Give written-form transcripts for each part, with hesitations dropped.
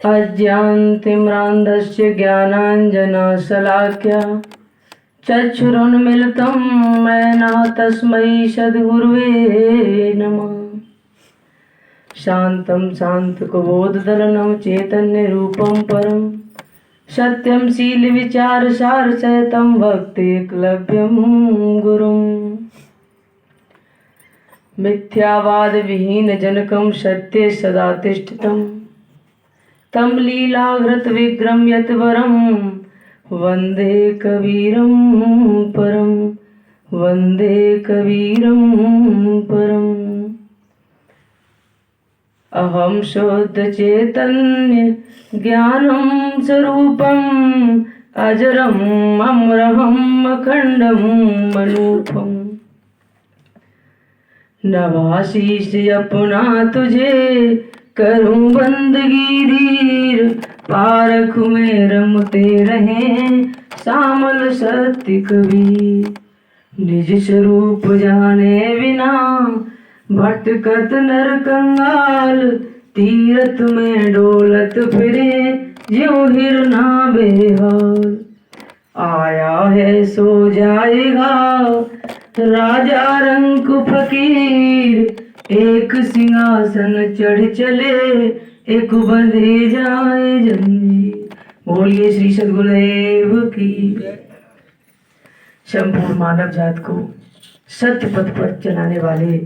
अज्ञानतिम्रान्धस्य ज्ञानाञ्जनशलाकया चक्षुरुन्मीलितं येन तस्मै सद्गुरुवे नमः। शान्तं शान्तकुबोधदलनं चैतन्यरूपं परं सत्यं शीलविचारसारसहितं भक्तेकलव्यं गुरुम्। मिथ्यावादविहीनजनकं सत्ये सदा तिष्ठितं तं लीलाघृतविग्रहं यतिवरं वन्दे कबीरं परं, वन्दे कबीरं परम्। अहं शुद्धचैतन्य ज्ञानं स्वरूपम् अजरम् अमरहम् अखण्डम् अनूपम्। नवाशीष अपना तुझे करूं बंदगी धीर, पारख में रमते रहे श्यामल सत्य कबीर। निज स्वरूप जाने बिना भटकत नर कंगाल, तीरथ में डोलत फिरे ज्यों हिरना बेहाल। आया है सो जाएगा राजा रंक फकीर, एक सिंहासन चढ़ चले एक बंधे जाए जंजीर। बोलिए श्री सद्गुरुदेव की। संपूर्ण मानव जात को सत्य पथ पर चलाने वाले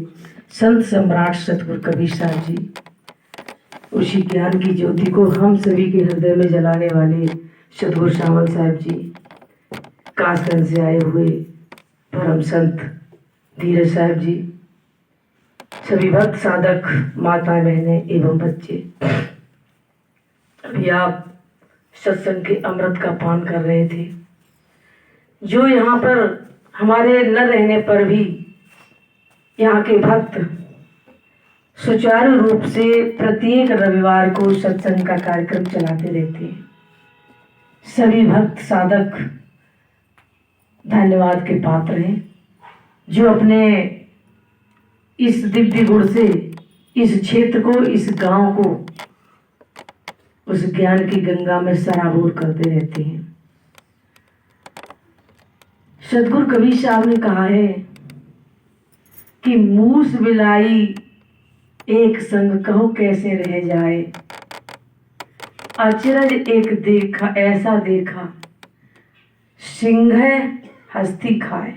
संत सम्राट सतगुरु कबीर साहब जी, उसी ज्ञान की ज्योति को हम सभी के हृदय में जलाने वाले सतगुरु श्यामल साहब जी, कासगंज से आए हुए परम संत धीरज साहब जी, सभी भक्त साधक माताएं बहनें एवं बच्चे, अभी आप सत्संग के अमृत का पान कर रहे थे। जो यहाँ पर हमारे न रहने पर भी यहाँ के भक्त सुचारू रूप से प्रत्येक रविवार को सत्संग का कार्यक्रम चलाते रहते हैं। सभी भक्त साधक धन्यवाद के पात्र हैं, जो अपने इस दिव्य गुण से इस क्षेत्र को, इस गांव को उस ज्ञान की गंगा में सराबोर करते रहते हैं। सतगुरु कबीर साहब ने कहा है कि मूस बिलाई एक संग कहो कैसे रह जाए, अचरज एक देखा ऐसा देखा सिंह हस्ती खाए।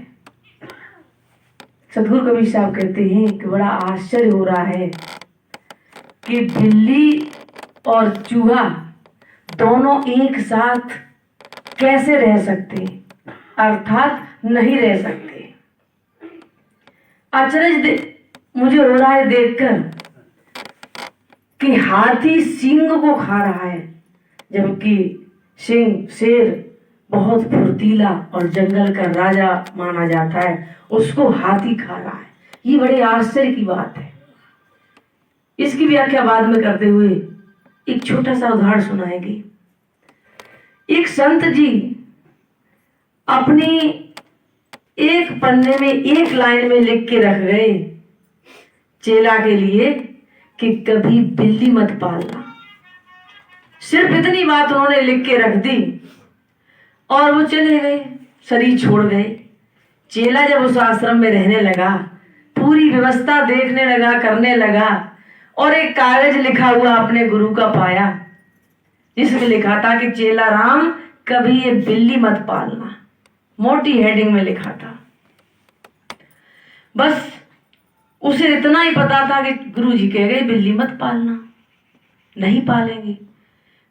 सतगुरु कबीर साहब कहते हैं कि बड़ा आश्चर्य हो रहा है कि बिल्ली और चूहा दोनों एक साथ कैसे रह सकते, अर्थात नहीं रह सकते। अचरज मुझे हो रहा है देखकर कि हाथी सींग को खा रहा है, जबकि सिंह शेर बहुत फुर्तीला और जंगल का राजा माना जाता है, उसको हाथी खा रहा है। ये बड़े आश्चर्य की बात है। इसकी व्याख्या बाद में करते हुए एक छोटा सा उदाहरण सुनाएंगे। एक संत जी अपनी एक पन्ने में एक लाइन में लिख के रख गए चेला के लिए कि कभी बिल्ली मत पालना। सिर्फ इतनी बात उन्होंने लिख के रख दी और वो चले गए, शरीर छोड़ गए। चेला जब उस आश्रम में रहने लगा, पूरी व्यवस्था देखने लगा, करने लगा, और एक कागज लिखा हुआ अपने गुरु का पाया, जिसमें लिखा था कि चेला राम कभी ये बिल्ली मत पालना, मोटी हेडिंग में लिखा था। बस उसे इतना ही पता था कि गुरु जी कह गए बिल्ली मत पालना, नहीं पालेंगे।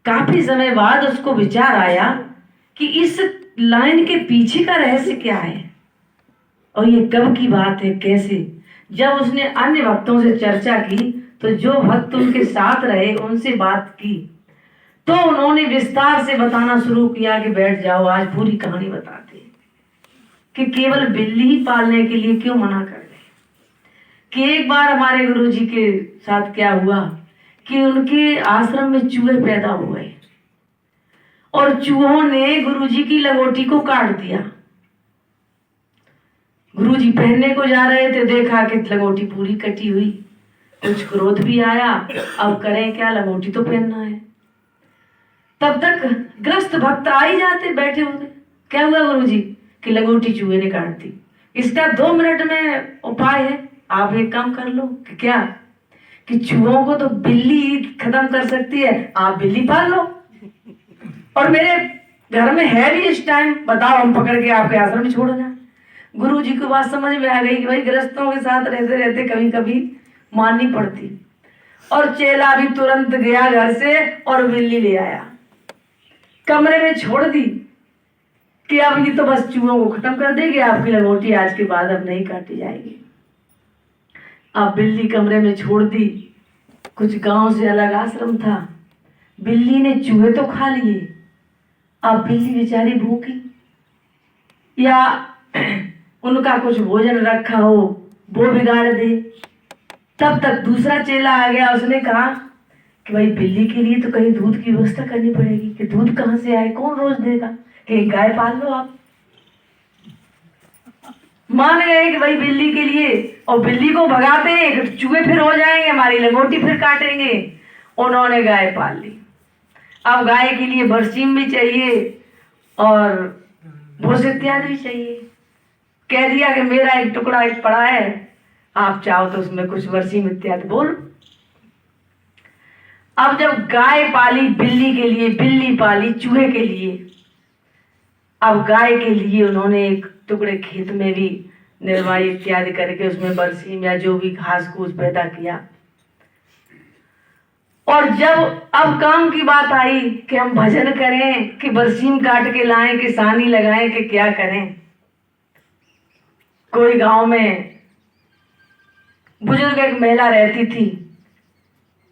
काफी समय बाद उसको विचार आया कि इस लाइन के पीछे का रहस्य क्या है और ये कब की बात है, कैसे। जब उसने अन्य भक्तों से चर्चा की तो जो भक्त उनके साथ रहे उनसे बात की तो उन्होंने विस्तार से बताना शुरू किया कि बैठ जाओ, आज पूरी कहानी बताते हैं कि केवल बिल्ली ही पालने के लिए क्यों मना कर गए। कि एक बार हमारे गुरु जी के साथ क्या हुआ कि उनके आश्रम में चूहे पैदा हुए और चूहों ने गुरु जी की लंगोटी को काट दिया। गुरुजी पहनने को जा रहे थे, देखा कि लंगोटी पूरी कटी हुई, कुछ क्रोध भी आया, अब करें क्या, लंगोटी तो पहनना है। तब तक ग्रस्त भक्त आ ही जाते, बैठे होते। क्या हुआ गुरुजी? कि लंगोटी चूहे ने काट दी। इसका 2 मिनट में उपाय है, आप एक काम कर लो। कि क्या? कि चूहों को तो बिल्ली खत्म कर सकती है, आप बिल्ली पाल लो, और मेरे घर में है भी इस टाइम, बताओ हम पकड़ के आपके आश्रम में छोड़ जाए। गुरुजी को बात समझ में आ गई कि भाई गृहस्थों के साथ रहते रहते कभी कभी माननी पड़ती। और चेला भी तुरंत गया घर से और बिल्ली ले आया, कमरे में छोड़ दी कि अब ये तो बस चूहों को खत्म कर देगी, आपकी लंगोटी आज के बाद अब नहीं काटी जाएगी। अब बिल्ली कमरे में छोड़ दी। कुछ गांव से अलग आश्रम था, बिल्ली ने चूहे तो खा लिए, अब बिल्ली बेचारी भूखी, या उनका कुछ भोजन रखा हो वो बिगाड़ दे। तब तक दूसरा चेला आ गया, उसने कहा कि भाई बिल्ली के लिए तो कहीं दूध की व्यवस्था करनी पड़ेगी, कि दूध कहाँ से आए, कौन रोज देगा, कि गाय पाल लो आप। मान गए कि भाई बिल्ली के लिए, और बिल्ली को भगाते हैं, चूहे फिर हो जाएंगे, हमारी लंगोटी फिर काटेंगे। उन्होंने गाय पाल ली। अब गाय के लिए बरसीम भी चाहिए और भूस इत्यादि भी चाहिए। कह दिया कि मेरा एक टुकड़ा एक पड़ा है, आप चाहो तो उसमें कुछ बरसीम इत्यादि बोलो। अब जब गाय पाली बिल्ली के लिए, बिल्ली पाली चूहे के लिए, अब गाय के लिए उन्होंने एक टुकड़े खेत में भी निर्वाही इत्यादि करके उसमें बरसीम या जो भी घास फूस पैदा किया। और जब अब काम की बात आई कि हम भजन करें कि बरसीम काट के लाएं कि सानी लगाएं कि क्या करें, कोई गांव में बुजुर्ग एक महिला रहती थी।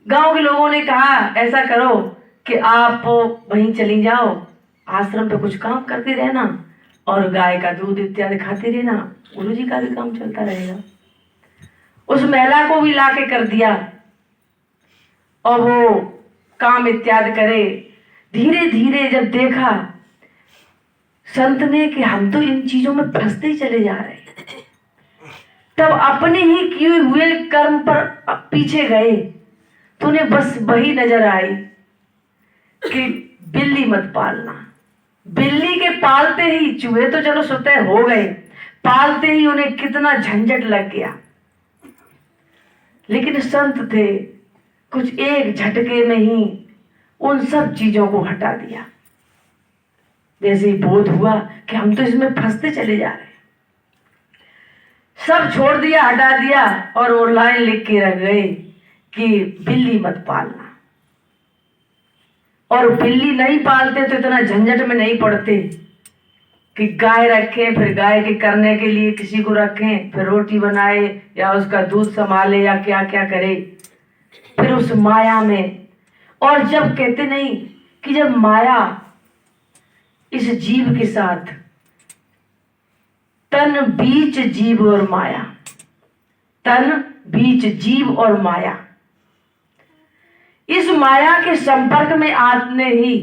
गांव के लोगों ने कहा ऐसा करो कि आप वहीं चली जाओ, आश्रम पे कुछ काम करते रहना और गाय का दूध इत्यादि खाते रहना, गुरुजी का भी काम चलता रहेगा। उस महिला को भी लाके कर दिया और वो काम इत्यादि करे। धीरे धीरे जब देखा संत ने कि हम तो इन चीजों में फंसते ही चले जा रहे हैं, तब अपने ही किए हुए कर्म पर पीछे गए तो उन्हें बस वही नजर आई कि बिल्ली मत पालना। बिल्ली के पालते ही, चूहे तो चलो स्वतः हो गए, पालते ही उन्हें कितना झंझट लग गया। लेकिन संत थे, कुछ एक झटके में ही उन सब चीजों को हटा दिया। जैसे ही बोध हुआ कि हम तो इसमें फंसते चले जा रहे हैं, सब छोड़ दिया, हटा दिया और वो लाइन लिख के रख गए कि बिल्ली मत पालना। और बिल्ली नहीं पालते तो इतना झंझट में नहीं पड़ते कि गाय रखें, फिर गाय के करने के लिए किसी को रखें, फिर रोटी बनाए या उसका दूध संभाले या क्या क्या करे, फिर उस माया में। और जब कहते नहीं कि जब माया इस जीव के साथ, तन बीच जीव और माया, तन बीच जीव और माया, इस माया के संपर्क में आने ही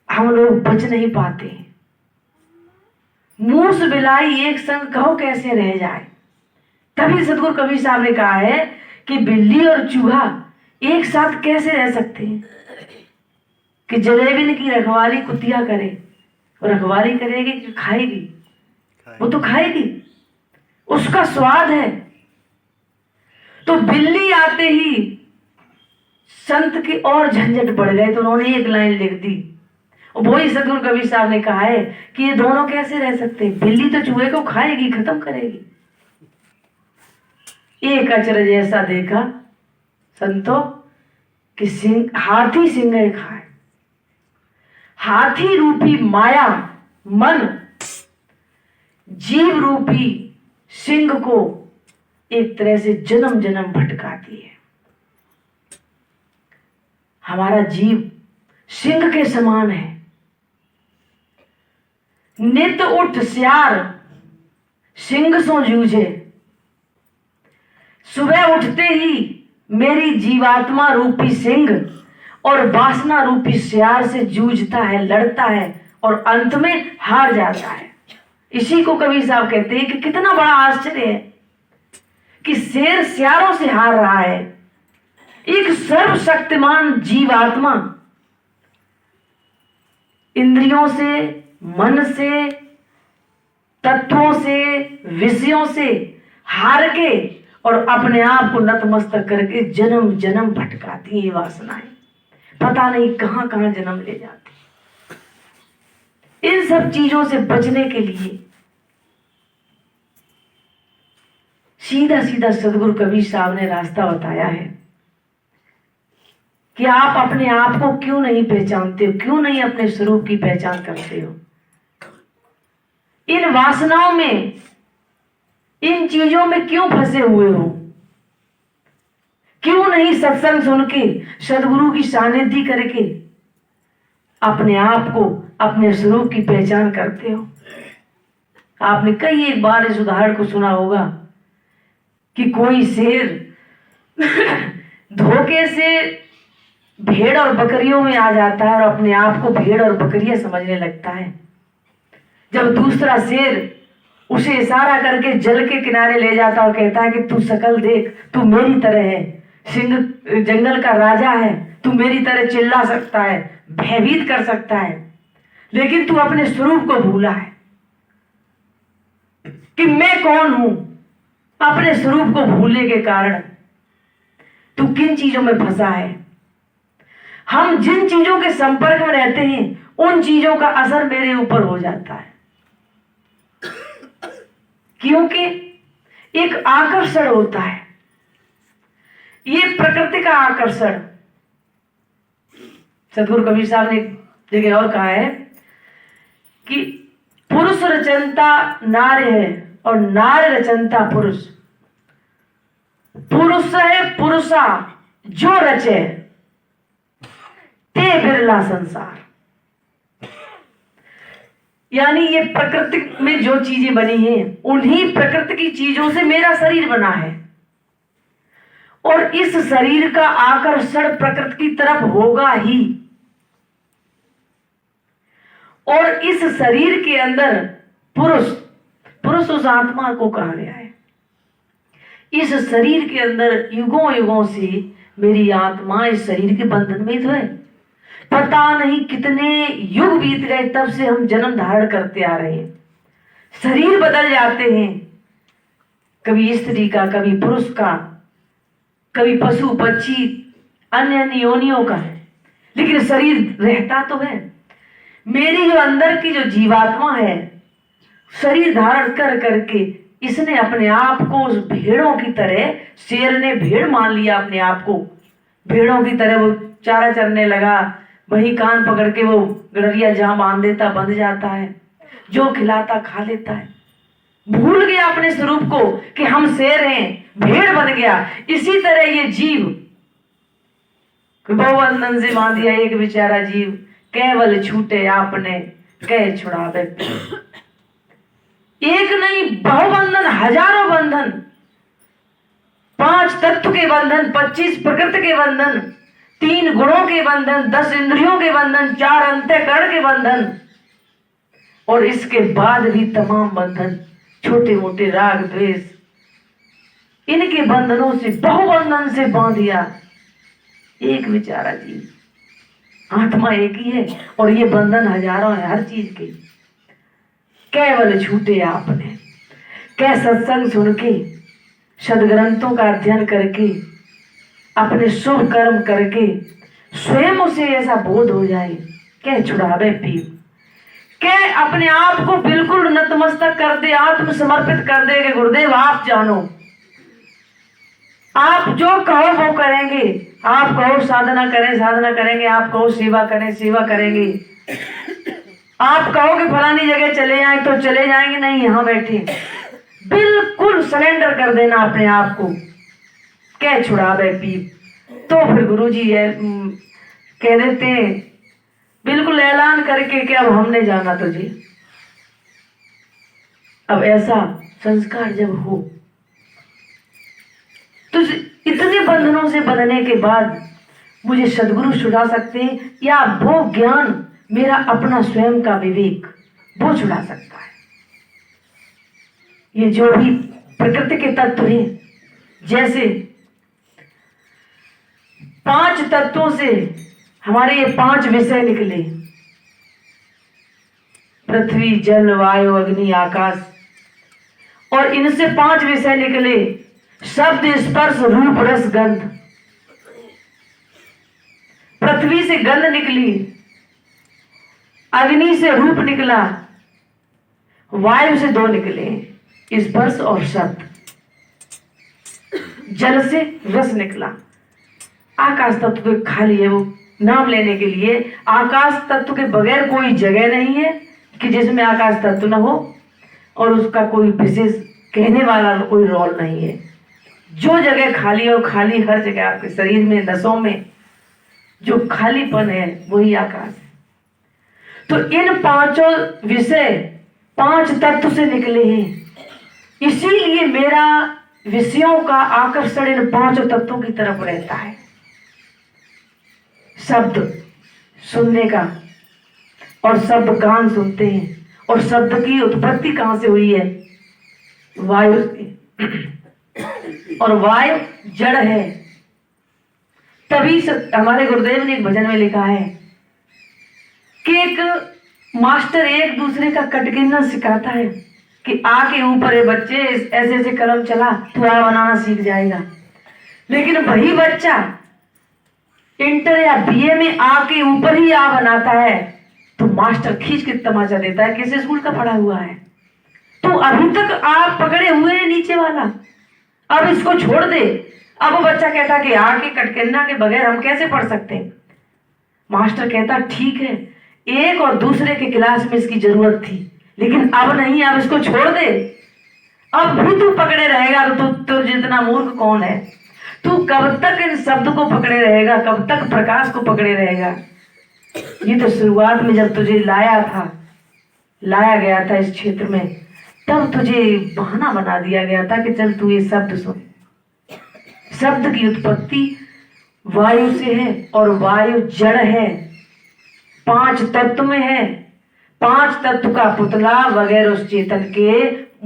हम लोग बच नहीं पाते। मूस बिलाई एक संग कहो कैसे रह जाए। तभी सतगुरु कबीर साहब ने कहा है कि बिल्ली और चूहा एक साथ कैसे रह सकते हैं। कि जलेबिन की रखवाली कुतिया करे, रखवाली करेगी कि खाएगी? वो तो खाएगी, उसका स्वाद है। तो बिल्ली आते ही संत की और झंझट बढ़ गए, तो उन्होंने एक लाइन लिख दी। और वही सतगुरु कबीर साहब ने कहा है कि ये दोनों कैसे रह सकते हैं, बिल्ली तो चूहे को खाएगी, खत्म करेगी। एक अचरज ऐसा देखा संतों कि हाथी सिंह खाए। हाथी रूपी माया मन जीव रूपी सिंह को एक तरह से जन्म जन्म भटकाती है। हमारा जीव सिंह के समान है। नित उठ सियार सिंह सो जूझे, सुबह उठते ही मेरी जीवात्मा रूपी सिंह और वासना रूपी सियार से जूझता है, लड़ता है और अंत में हार जाता है। इसी को कबीर साहब कहते हैं कि कितना बड़ा आश्चर्य है कि शेर सियारों से हार रहा है। एक सर्वशक्तिमान जीवात्मा इंद्रियों से, मन से, तत्वों से, विषयों से हार के और अपने आप को नतमस्तक करके जन्म जन्म भटकाती है वासनाएं, पता नहीं कहां कहां जन्म ले जाती। इन सब चीजों से बचने के लिए सीधा सीधा सदगुरु कबीर साहब ने रास्ता बताया है कि आप अपने आप को क्यों नहीं पहचानते हो, क्यों नहीं अपने स्वरूप की पहचान करते हो। इन वासनाओं में, इन चीजों में क्यों फंसे हुए हो, क्यों नहीं सत्संग सुन के सदगुरु की सानिध्य करके अपने आप को, अपने स्वरूप की पहचान करते हो। आपने कई एक बार इस उदाहरण को सुना होगा कि कोई शेर धोखे से भेड़ और बकरियों में आ जाता है और अपने आप को भेड़ और बकरियां समझने लगता है। जब दूसरा शेर उसे इशारा करके जल के किनारे ले जाता और कहता है कि तू शकल देख, तू मेरी तरह है, सिंह जंगल का राजा है, तू मेरी तरह चिल्ला सकता है, भयभीत कर सकता है, लेकिन तू अपने स्वरूप को भूला है कि मैं कौन हूं। अपने स्वरूप को भूलने के कारण तू किन चीजों में फंसा है। हम जिन चीजों के संपर्क में रहते हैं उन चीजों का असर मेरे ऊपर हो जाता है, क्योंकि एक आकर्षण होता है, ये प्रकृति का आकर्षण। सदगुरु कबीर साहब ने एक जगह और कहा है कि पुरुष रचनता नार्य है और नार्य रचनता पुरुष। पुरुष है पुरुषा जो रचे ते बिरला संसार। यानी ये प्रकृति में जो चीजें बनी हैं उन्हीं प्रकृति की चीजों से मेरा शरीर बना है और इस शरीर का आकर्षण प्रकृति की तरफ होगा ही। और इस शरीर के अंदर पुरुष उस आत्मा को कहा गया है। इस शरीर के अंदर युगों युगों से मेरी आत्मा इस शरीर के बंधन में तो है। पता नहीं कितने युग बीत गए तब से हम जन्म धारण करते आ रहे हैं। शरीर बदल जाते हैं, कभी स्त्री का, कभी पुरुष का, कभी पशु पक्षी अन्य अन्य योनियों का, लेकिन शरीर रहता तो है। मेरी जो अंदर की जो जीवात्मा है, शरीर धारण कर करके इसने अपने आप को उस भेड़ों की तरह, शेर ने भेड़ मान लिया अपने आप को, भेड़ों की तरह वो चारा चरने लगा, वही कान पकड़ के वो गड़रिया जहां बांध देता बंध जाता है, जो खिलाता खा लेता है। भूल गया अपने स्वरूप को कि हम शेर हैं, भेड़ बन गया। इसी तरह ये जीव बहुबंधन से बांध दिया एक बेचारा जीव, केवल छूटे आपने कह छुड़ावे। एक नहीं बहुबंधन, हजारों बंधन, 5 तत्व के बंधन, 25 प्रकृति के बंधन, 3 गुणों के बंधन, 10 इंद्रियों के बंधन, 4 अंतःकरण के बंधन, और इसके बाद भी तमाम बंधन, छोटे मोटे राग द्वेष, इनके बंधनों से, बहुबंधन से बांध दिया एक बेचारा जीव। आत्मा एक ही है और ये बंधन हजारों है हर चीज के। केवल छूटे आपने, कै सत्संग सुन के, सदग्रंथों का अध्ययन करके, अपने शुभ कर्म करके स्वयं उसे ऐसा बोध हो जाए, क्या छुड़ावे पीव, क्या अपने आप को बिल्कुल नतमस्तक कर दे, आत्मसमर्पित कर दे कि गुरुदेव आप जानो, आप जो कहो वो करेंगे। आप कहो साधना करें, साधना करेंगे, आप कहो सेवा करें, सेवा करेंगे, आप कहो कि फलानी जगह चले जाएं तो चले जाएंगे, नहीं यहां बैठे। बिल्कुल सरेंडर कर देना अपने आप को, क्या छुड़ावे पीप। तो फिर गुरुजी कह देते हैं बिल्कुल ऐलान करके कि अब हमने जाना तुझे। अब ऐसा संस्कार जब हो तो इतने बंधनों से बंधने के बाद मुझे सदगुरु छुड़ा सकते हैं, या वो ज्ञान, मेरा अपना स्वयं का विवेक, वो छुड़ा सकता है। ये जो भी प्रकृति के तत्व हैं, जैसे 5 तत्वों से हमारे ये 5 विषय निकले, पृथ्वी, जल, वायु, अग्नि, आकाश, और इनसे 5 विषय निकले, शब्द, स्पर्श, रूप, रस, गंध। पृथ्वी से गंध निकली, अग्नि से रूप निकला, वायु से 2 निकले, स्पर्श और शब्द, जल से रस निकला। आकाश तत्व तो खाली है, वो नाम लेने के लिए। आकाश तत्व के बगैर कोई जगह नहीं है कि जिसमें आकाश तत्व न हो, और उसका कोई विशेष कहने वाला कोई रोल नहीं है। जो जगह खाली है, वो खाली हर जगह, आपके शरीर में, नसों में जो खालीपन है वही आकाश है। तो इन 5 विषय 5 तत्व से निकले हैं, इसीलिए मेरा विषयों का आकर्षण इन 5 तत्वों की तरफ रहता है। शब्द सुनने का, और शब्द कान सुनते हैं, और शब्द की उत्पत्ति कहां से हुई है? वायु से, और वायु जड़ है। तभी हमारे गुरुदेव ने एक भजन में लिखा है कि एक मास्टर एक दूसरे का कटगिनना सिखाता है कि आ के ऊपर है बच्चे, ऐसे ऐसे कलम चला तो आ बनाना सीख जाएगा। लेकिन वही बच्चा इंटर या बीए में आ के ऊपर ही आ बनाता है तो मास्टर खींच के तमाचा देता है, किस स्कूल का पढ़ा हुआ है, तो अभी तक आप पकड़े हुए हैं नीचे वाला, अब इसको छोड़ दे। अब वो बच्चा कहता कि आके कटकन्ना के बगैर हम कैसे पढ़ सकते हैं? मास्टर कहता ठीक है, एक और दूसरे के क्लास में इसकी जरूरत थी, लेकिन अब नहीं, अब इसको छोड़ दे। अब भी तू पकड़े रहेगा तो तू जितना मूर्ख कौन है? तू कब तक इन शब्द को पकड़े रहेगा, कब तक प्रकाश को पकड़े रहेगा? ये तो शुरुआत में जब तुझे लाया गया था इस क्षेत्र में, तब तुझे बहाना बना दिया गया था कि चल तू ये शब्द सुन। शब्द की उत्पत्ति वायु से है, और वायु जड़ है, 5 तत्व में है। 5 तत्व का पुतला वगैरह उस चेतन के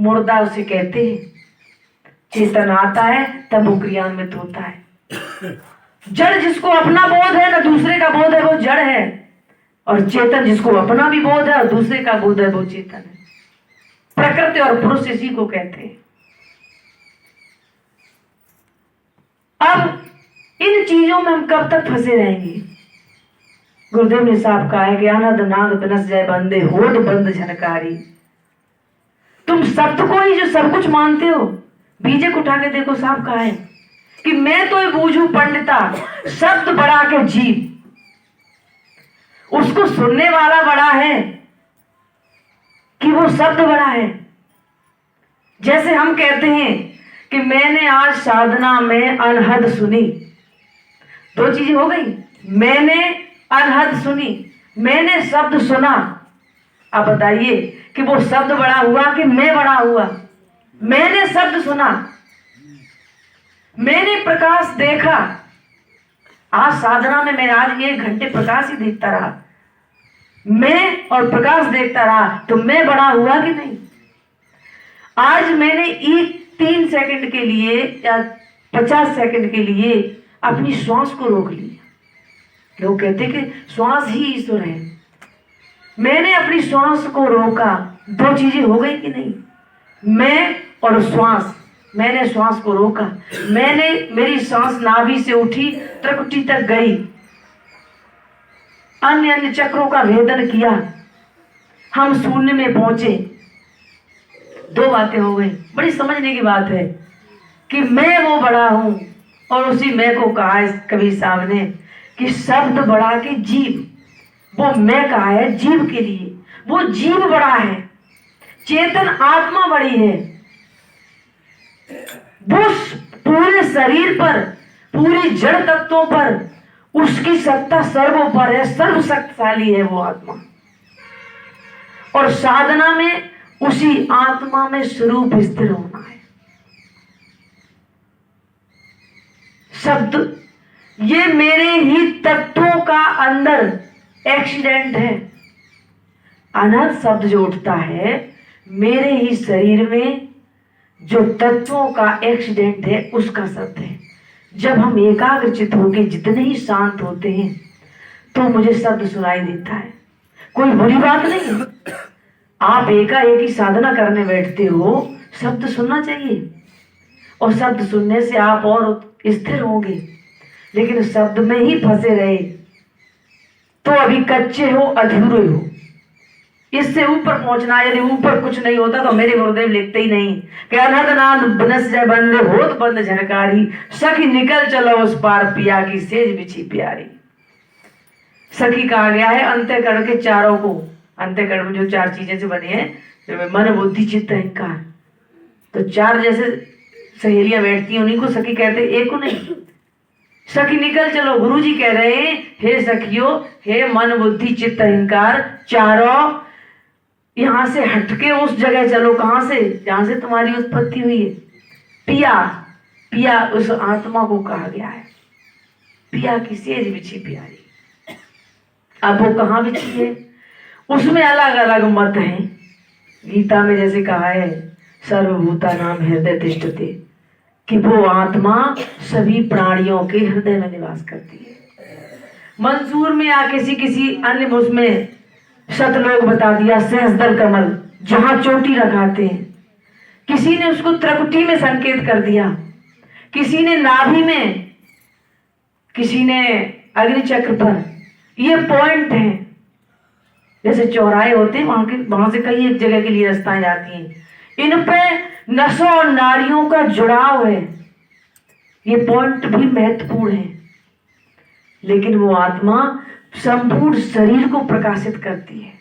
मुर्दा उसे कहते हैं। चेतन आता है तब वो क्रियान्वित होता है। जड़ जिसको अपना बोध है ना दूसरे का बोध है, वो जड़ है, और चेतन जिसको अपना भी बोध है और दूसरे का बोध है, वो चेतन है। प्रकृति और पुरुष इसी को कहते हैं। अब इन चीजों में हम कब तक फंसे रहेंगे? गुरुदेव ने साहब कहा है कि अनद नाग बिनस जाए बंदे, होद बंद झनकारी। तुम शब्द को ही जो सब कुछ मानते हो, बीजक उठा के देखो, साहब कहा है कि मैं तो बूझू पंडिता, शब्द बड़ा के जीव। उसको सुनने वाला बड़ा है कि वो शब्द बड़ा है। जैसे हम कहते हैं कि मैंने आज साधना में अनहद सुनी, 2 चीजें हो गई, मैंने अनहद सुनी, मैंने शब्द सुना। अब बताइए कि वो शब्द बड़ा हुआ कि मैं बड़ा हुआ? मैंने शब्द सुना, मैंने प्रकाश देखा। आज साधना में मैं आज 1 घंटे प्रकाश ही देखता रहा, मैं और प्रकाश देखता रहा, तो मैं बड़ा हुआ कि नहीं? आज मैंने 3 सेकंड के लिए या 50 सेकंड के लिए अपनी श्वास को रोक लिया। लोग कहते कि श्वास ही ईश्वर है। मैंने अपनी श्वास को रोका, 2 चीजें हो गई कि नहीं? मैं और श्वास, मैंने श्वास को रोका, मेरी सांस नाभि से उठी, त्रिकुटी तक गई, अन्य अन्य चक्रों का भेदन किया, हम शून्य में पहुंचे। 2 बातें हो गई। बड़ी समझने की बात है कि मैं वो बड़ा हूं, और उसी मैं को कहा है कबीर साहब ने कि शब्द बड़ा के जीव, वो मैं कहा है जीव के लिए, वो जीव बड़ा है, चेतन आत्मा बड़ी है। वो पूरे शरीर पर, पूरी जड़ तत्वों पर उसकी सत्ता सर्वोपर है, सर्वशक्तिशाली है वो आत्मा। और साधना में उसी आत्मा में स्वरूप स्थिर होना है। शब्द ये मेरे ही तत्वों का अंदर एक्सीडेंट है। अनहद शब्द जो उठता है मेरे ही शरीर में जो तत्वों का एक्सीडेंट है उसका शब्द है। जब हम एकाग्रचित होकर जितने ही शांत होते हैं तो मुझे शब्द सुनाई देता है। कोई बुरी बात नहीं है, आप एकाएक ही साधना करने बैठते हो, शब्द सुनना चाहिए और शब्द सुनने से आप और स्थिर होंगे। लेकिन शब्द में ही फंसे रहे तो अभी कच्चे हो, अधूरे हो। इससे ऊपर पहुंचना, यदि ऊपर कुछ नहीं होता तो मेरे गुरुदेव लिखते ही नहीं कि अनहद नाद बनस जय बंदे होत बंद झनकारी, सखी निकल चलो उस पार पिया की सेज बिछी प्यारी। सखी कहा गया है अंतःकरण के चारों को। अंतःकरण में जो चार चीजें से बनी है, मन बुद्धि चित्त अहंकार, तो चार जैसे सहेलियां बैठती हैं उन्हीं को सखी कहते, एक को नहीं। सखी निकल चलो, गुरुजी कह रहे हैं हे सखियों, हे मन बुद्धि चित्त अहंकार चारों, यहां से हटके उस जगह चलो। कहां से? जहां से तुम्हारी उत्पत्ति हुई है। पिया, पिया उस आत्मा को कहा गया है। पिया की सेज बिछी प्यारी। अब वो कहाँ बिछी है, उसमें अलग अलग मत हैं। गीता में जैसे कहा है सर्वभूता नाम हृदय तिष्ठते, कि वो आत्मा सभी प्राणियों के हृदय में निवास करती है। मंसूर में या किसी अन्य उसमें शतलोक बता दिया, सहस्त्र कमल जहां चोटी रखाते हैं। किसी ने उसको त्रिकुटी में संकेत कर दिया, किसी ने नाभि में, किसी ने अग्नि चक्र पर। ये पॉइंट है, जैसे चौराहे होते हैं वहां से कई एक जगह के लिए रास्ताएं जाती हैं। इन पे नसों और नाड़ियों का जुड़ाव है। ये पॉइंट भी महत्वपूर्ण है। लेकिन वो आत्मा संपूर्ण शरीर को प्रकाशित करती है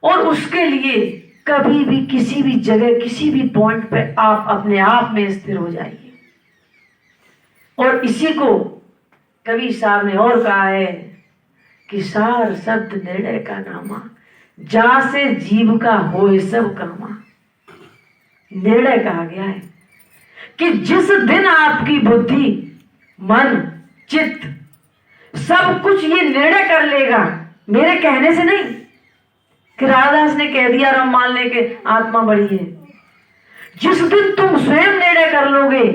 और उसके लिए कभी भी किसी भी जगह किसी भी पॉइंट पे आप अपने आप में स्थिर हो जाइए। और इसी को कवि साहब ने और कहा है कि सार शब्द निर्णय का नामा, जा से जीव का होए सब कामा। निर्णय कहा गया है कि जिस दिन आपकी बुद्धि मन चित्त सब कुछ ये निर्णय कर लेगा, मेरे कहने से नहीं कि रामदास ने कह दिया और हम मान ले के आत्मा बड़ी है। जिस दिन तुम स्वयं निर्णय कर लोगे,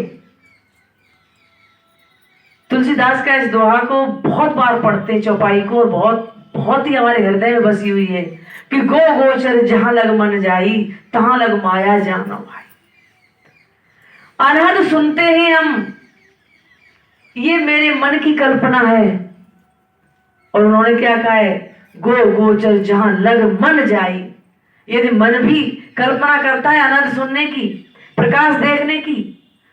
तुलसीदास का इस दोहा को बहुत बार पढ़ते चौपाई को, और बहुत ही हमारे हृदय में बसी हुई है कि गो गोचर जहां लग मन जाई, तहां लग माया जाना भाई। अनहद सुनते हैं हम, ये मेरे मन की कल्पना है। और उन्होंने क्या कहा है, गो गोचर जहां लग मन जाई। यदि मन भी कल्पना करता है आनंद सुनने की, प्रकाश देखने की,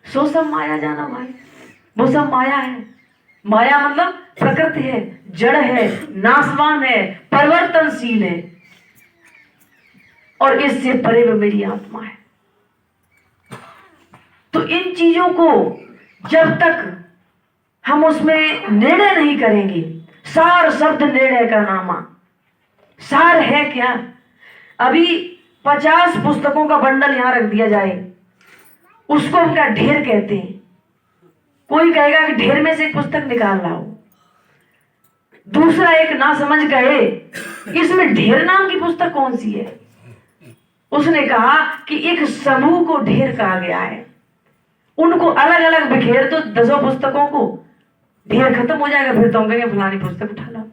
सो सब माया जाना भाई। वो सब माया है। माया मतलब प्रकृति है, जड़ है, नाशवान है, परिवर्तनशील है, और इससे परे में मेरी आत्मा है। तो इन चीजों को जब तक हम उसमें निर्णय नहीं करेंगे, सार शब्द निर्णय का नामा। सार है क्या? अभी 50 पुस्तकों का बंडल यहां रख दिया जाए, उसको हम क्या ढेर कहते हैं। कोई कहेगा कि ढेर में से एक पुस्तक निकाल लाओ, दूसरा एक ना समझ गए इसमें ढेर नाम की पुस्तक कौन सी है। उसने कहा कि एक समूह को ढेर कहा गया है। उनको अलग अलग बिखेर तो 10 पुस्तकों को, ढेर खत्म हो जाएगा, फिर तो हम कहेंगे फलानी पुस्तक उठा लो।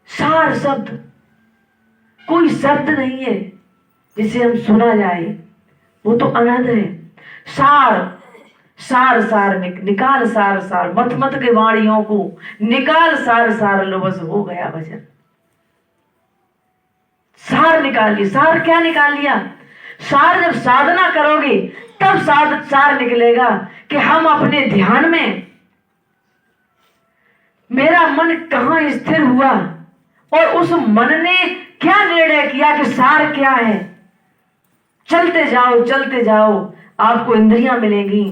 सार शब्द कोई शब्द नहीं है जिसे हम सुना जाए, वो तो अनहद है। सार सार सार निकाल सार सार, मत मत के वाणियों को निकाल सार सार लो, बस हो गया भजन। सार निकाल लिया। सार क्या निकाल लिया? सार जब साधना करोगे तब सार निकलेगा कि हम अपने ध्यान में मेरा मन कहां स्थिर हुआ और उस मन ने क्या निर्णय किया कि सार क्या है। चलते जाओ चलते जाओ, आपको इंद्रियां मिलेंगी,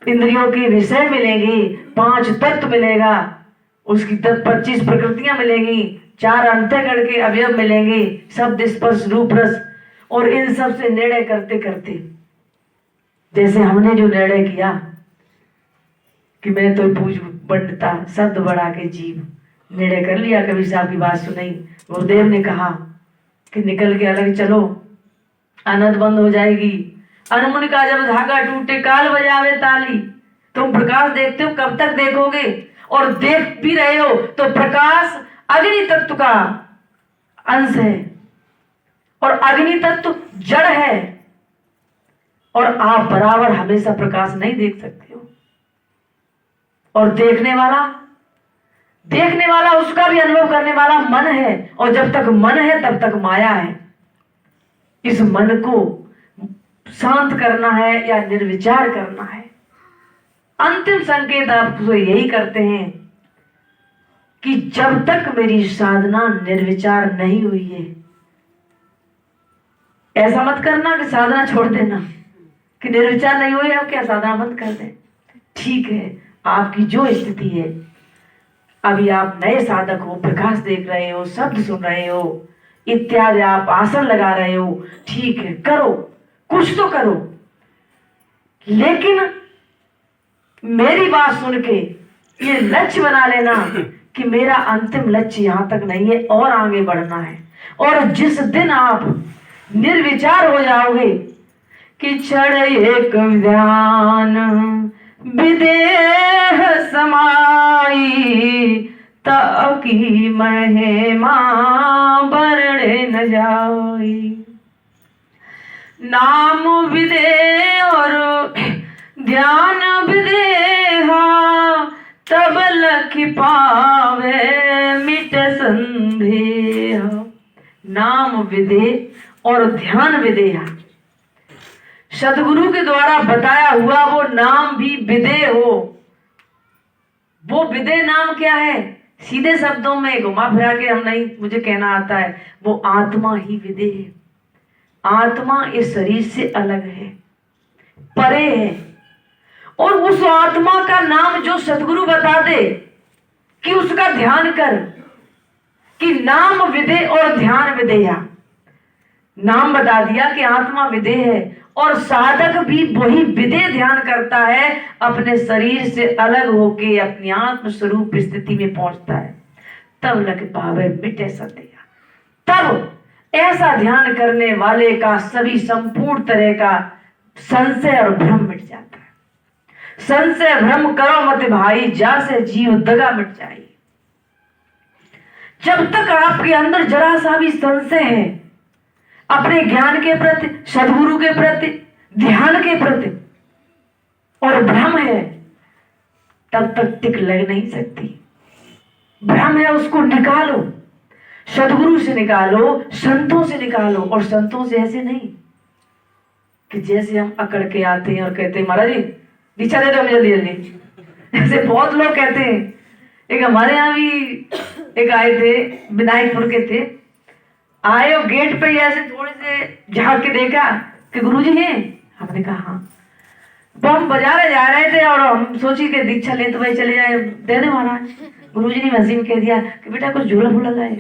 इंद्रियों के विषय मिलेंगे, 5 तत्व मिलेगा, उसकी 25 प्रकृतियां मिलेंगी, 4 अंतःकरण के अवयव मिलेंगे, शब्द स्पर्श रूप रस। और इन सब से निर्णय करते करते, जैसे हमने जो निर्णय किया कि मैं तो पूज पंडिता शब्द बढ़ा के जीव, निर्णय कर लिया। कबीर साहब की बात सुनाई, गुरुदेव ने कहा कि निकल के अलग चलो, अनंत बंद हो जाएगी। अनमुन का जब धागा टूटे काल बजावे ताली। तुम प्रकाश देखते हो, कब तक देखोगे? और देख भी रहे हो तो प्रकाश अग्नि तत्व का अंश है और अग्नि तत्व जड़ है, और आप बराबर हमेशा प्रकाश नहीं देख सकते हो। और देखने वाला उसका भी अनुभव करने वाला मन है, और जब तक मन है तब तक माया है। इस मन को शांत करना है या निर्विचार करना है। अंतिम संकेत आपको यही करते हैं कि जब तक मेरी साधना निर्विचार नहीं हुई है, ऐसा मत करना कि साधना छोड़ देना, कि निर्विचार नहीं हुई अब क्या साधना बंद कर दें। ठीक है, आपकी जो स्थिति है, अभी आप नए साधक हो, प्रकाश देख रहे हो, शब्द सुन रहे हो इत्यादि, आप आसन लगा रहे हो, ठीक है, करो, कुछ तो करो। लेकिन मेरी बात सुन के ये लक्ष्य बना लेना कि मेरा अंतिम लक्ष्य यहां तक नहीं है और आगे बढ़ना है। और जिस दिन आप निर्विचार हो जाओगे कि क्षण एक ध्यान विदेह समाई, ताकि महिमा बरड़े न जाई। नाम विदे और ध्यान विदेहा, तब लखि पावे मिट संदेह। नाम विदे और ध्यान विदेहा, सदगुरु के द्वारा बताया हुआ वो नाम भी विदेह हो। वो विदेह नाम क्या है? सीधे शब्दों में घुमा फिरा के हम नहीं, मुझे कहना आता है, वो आत्मा ही विदेह है। आत्मा इस शरीर से अलग है, परे है, और उस आत्मा का नाम जो सदगुरु बता दे कि उसका ध्यान कर, कि नाम विदेह और ध्यान विदेहा। नाम बता दिया कि आत्मा विदेह है, और साधक भी वही विदेह ध्यान करता है, अपने शरीर से अलग होके अपनी आत्म स्वरूप स्थिति में पहुंचता है। तब लग पावे मिटे संदेह। तब ऐसा ध्यान करने वाले का सभी संपूर्ण तरह का संशय और भ्रम मिट जाता है। संशय भ्रम करो मत भाई, जा से जीव दगा मिट जाए। जब तक आपके अंदर जरा सा भी संशय है अपने ज्ञान के प्रति, सदगुरु के प्रति, ध्यान के प्रति, और भ्रम है, तब तक टिक लग नहीं सकती। भ्रम है, उसको निकालो, सदगुरु से निकालो, संतों से निकालो। और संतों से ऐसे नहीं कि जैसे हम अकड़ के आते हैं और कहते हैं महाराज जी दीक्षा दे दो हमें जल्दी जल्दी। ऐसे बहुत लोग कहते हैं। एक हमारे यहाँ भी एक आए थे, विनायकपुर के थे, आए और गेट पे ऐसे थोड़े से झाँक के देखा कि गुरुजी हैं। हमने कहा हाँ। तो हम बाजार जा रहे थे और हम सोची कि दीक्षा ले तो भाई चले जाए, दे दे महाराज। गुरुजी ने हंसी में कह दिया कि बेटा कुछ झूला फूला लाए।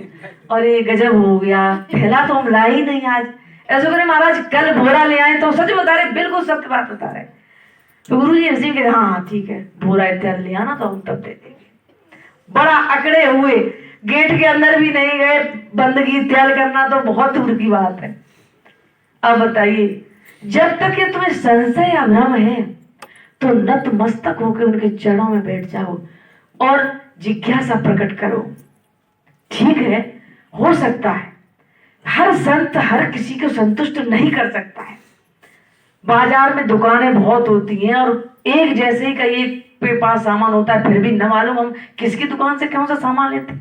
और ये गजब हो गया, पहला तो हम लाए ही नहीं आज। ऐसा करे महाराज कल भोरा ले आए। तो सच बता रहे, बिल्कुल सत्य बात बता रहे। तो गुरुजी हंसी में कह हाँ ठीक है, भोरा इत्यादि ले आना तो हम तब दे देंगे। बड़ा अकड़े हुए, गेट के अंदर भी नहीं गए, बंदगी इत्यादि करना तो बहुत दूर की बात है। अब बताइए, जब तक ये तुम्हें संशय या भ्रम है तो नतमस्तक होकर उनके चरणों में बैठ जाओ और जिज्ञासा प्रकट करो। ठीक है, हो सकता है हर संत हर किसी को संतुष्ट नहीं कर सकता है। बाजार में दुकानें बहुत होती हैं और एक जैसे ही का एक के पास सामान होता है, फिर भी न मालूम हम किसकी दुकान से कौन सा सामान लेते।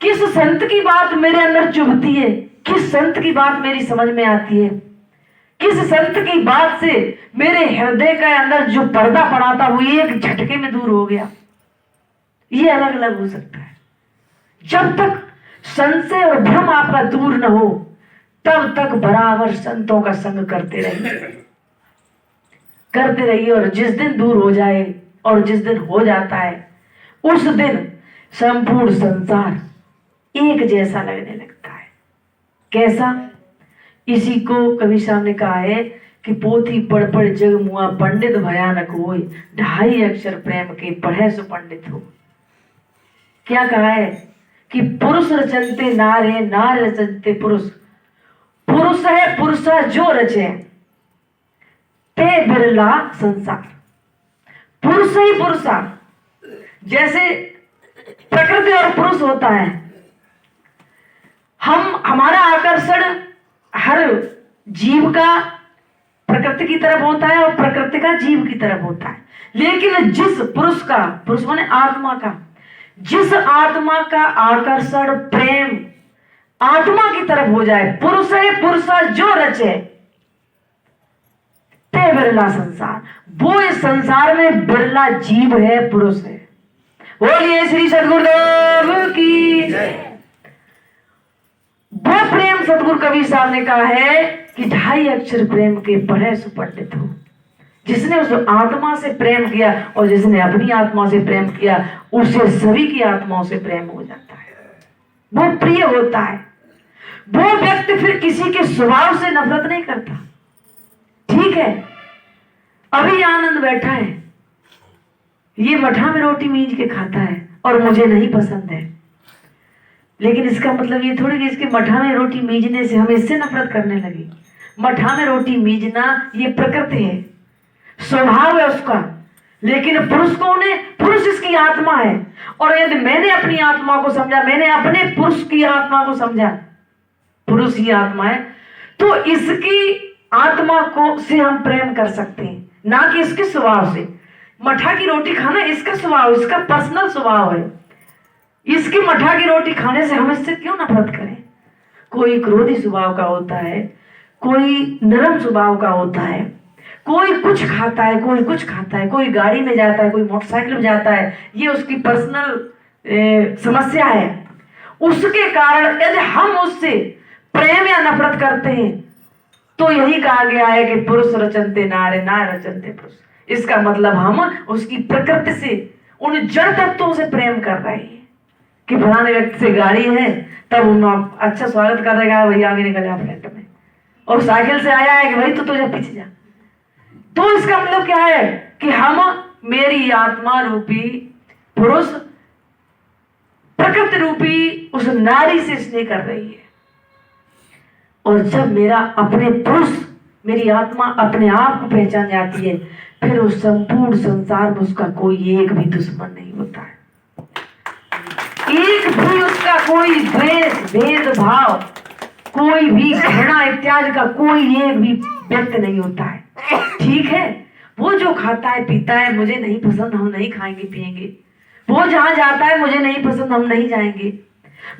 किस संत की बात मेरे अंदर चुभती है, किस संत की बात मेरी समझ में आती है, किस संत की बात से मेरे हृदय के अंदर जो पर्दा पड़ा था वो एक झटके में दूर हो गया। ये अलग अलग हो सकता है। जब तक संशय और भ्रम आपका दूर न हो तब तक बराबर संतों का संग करते रहिए। और जिस दिन दूर हो जाए और जिस दिन हो जाता है उस दिन संपूर्ण संसार एक जैसा लगने लगता है। कैसा? इसी को कवि साहब ने कहा है कि पोथी पढ़ पढ़ जग मुआ, पंडित भयानक होय, 2.5 अक्षर प्रेम के पढ़े सो पंडित हो। क्या कहा है कि पुरुष रचनते नारे, नार रचनते पुरुष। पुरुष है पुरुषा जो रचे, ते बिरला संसार। पुरुष ही पुरुषा, जैसे प्रकृति और पुरुष होता है, हमारा आकर्षण हर जीव का प्रकृति की तरफ होता है और प्रकृति का जीव की तरफ होता है। लेकिन जिस पुरुष का, पुरुष माने आत्मा का, जिस आत्मा का आकर्षण प्रेम आत्मा की तरफ हो जाए, पुरुष है पुरुषा जो रचे, ते बिरला संसार, वो इस संसार में बिरला जीव है, पुरुष है। बोलिए श्री सद्गुरुदेव की। वो प्रेम सद्गुरु कबीर साहब ने कहा है कि 2.5 अक्षर प्रेम के पढ़े सो पंडित हो। जिसने उस आत्मा से प्रेम किया और जिसने अपनी आत्मा से प्रेम किया, उसे सभी की आत्माओं से प्रेम हो जाता है, वो प्रिय होता है। वो व्यक्ति फिर किसी के स्वभाव से नफरत नहीं करता। ठीक है, अभी आनंद बैठा है, ये मठा में रोटी मींज के खाता है और मुझे नहीं पसंद है, लेकिन इसका मतलब ये थोड़ी कि इसके मठा में रोटी मीजने से हम इससे नफरत करने लगे। मठा में रोटी मीजना ये प्रकृति है, स्वभाव है उसका। लेकिन पुरुष कौन है? पुरुष इसकी आत्मा है। और यदि मैंने अपनी आत्मा को समझा, मैंने अपने पुरुष की आत्मा को समझा, पुरुष ही आत्मा है, तो इसकी आत्मा को से हम प्रेम कर सकते हैं, ना कि इसके स्वभाव से। मठा की रोटी खाना इसका स्वभाव, इसका पर्सनल स्वभाव है। इसकी मठा की रोटी खाने से हम इससे क्यों नफरत करें? कोई क्रोधी स्वभाव का होता है, कोई नरम स्वभाव का होता है, कोई कुछ खाता है, कोई कुछ खाता है, कोई गाड़ी में जाता है, कोई मोटरसाइकिल में जाता है, ये उसकी पर्सनल समस्या है। उसके कारण यदि हम उससे प्रेम या नफरत करते हैं, तो यही कहा गया है कि पुरुष रचनते नारे, नारे रचनते पुरुष। इसका मतलब हम उसकी प्रकृति से, उन जड़ तत्वों से प्रेम कर रहे हैं कि फलाने व्यक्ति से गाड़ी है, तब उन्होंने अच्छा स्वागत कर देगा, भैया आगे निकल जा फ्रंट में, और साइकिल से आया है कि भाई तो तुझे पीछे जा। तो इसका मतलब क्या है कि हम, मेरी आत्मा रूपी पुरुष प्रकृति रूपी उस नारी से स्नेह कर रही है। और जब मेरा अपने पुरुष, मेरी आत्मा अपने आप को पहचान जाती है, फिर उस संपूर्ण संसार में उसका कोई एक भी दुश्मन नहीं होता है, एक भी उसका कोई द्वेष, भेदभाव, कोई भी घृणा इत्यादि का कोई एक भी व्यक्ति नहीं होता है। ठीक है, वो जो खाता है पीता है, मुझे नहीं पसंद, हम नहीं खाएंगे पिएंगे। वो जहां जाता है, मुझे नहीं पसंद, हम नहीं जाएंगे।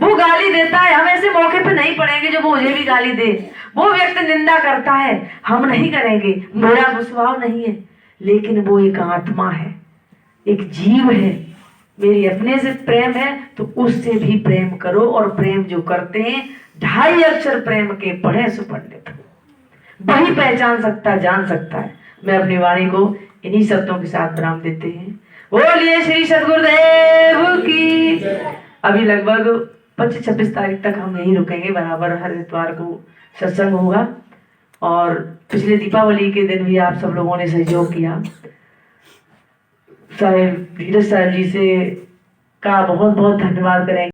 वो गाली देता है, हम ऐसे मौके पे नहीं पड़ेंगे जो वो मुझे भी गाली दे। वो व्यक्ति निंदा करता है, हम नहीं करेंगे, मेरा वो स्वभाव नहीं है। लेकिन वो एक आत्मा है, एक जीव है। मेरी अपने से प्रेम है तो उससे भी प्रेम करो। और प्रेम जो करते हैं, 2.5 अक्षर प्रेम के पढ़े सो पंडित, वही पहचान सकता, जान सकता है। मैं अपनी वाणी को इन्हीं शब्दों के साथ विराम देते हैं। बोलिए श्री सद्गुरुदेव की। अभी लगभग 25-26 तारीख तक हम यहीं रुकेंगे, बराबर हर इतवार को सत्संग होगा। और पिछले दीपावली के दिन भी आप सब लोगों ने सहयोग किया। साहेब धीरज साहब जी से का बहुत बहुत धन्यवाद करेंगे।